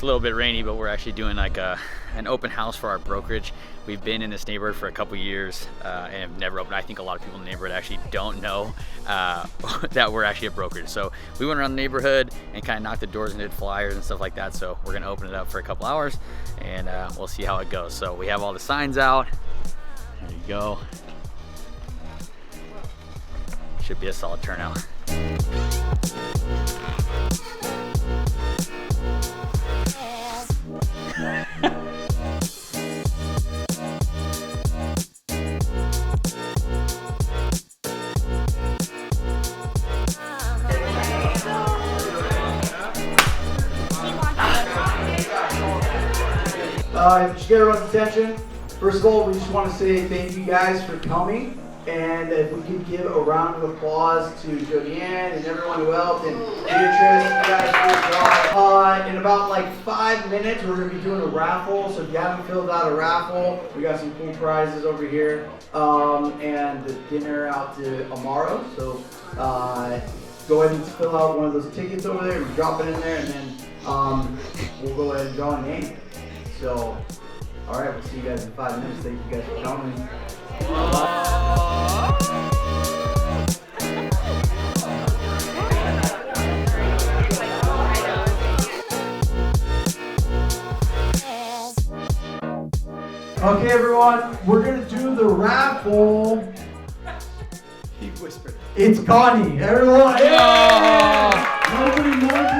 a little bit rainy, but we're actually doing like an open house for our brokerage. We've been in this neighborhood for a couple years and have never opened. I think a lot of people in the neighborhood actually don't know that we're actually a brokerage. So we went around the neighborhood and kind of knocked the doors and did flyers and stuff like that. So we're gonna open it up for a couple hours and we'll see how it goes. So we have all the signs out. There you go. Should be a solid turnout. Just get everyone's attention. First of all, we just want to say thank you guys for coming, and if we could give a round of applause to Jodianne and everyone who helped, and Beatrice, you guys did a job. In about like 5 minutes, we're going to be doing a raffle, so if you haven't filled out a raffle, we got some cool prizes over here, and the dinner out to Amaro, so go ahead and fill out one of those tickets over there, and drop it in there, and then we'll go ahead and draw a name. So, all right, we'll see you guys in 5 minutes. Thank you guys for coming. Okay, everyone, we're gonna do the raffle. He whispered. It's Connie. Everyone, yeah! Nobody knows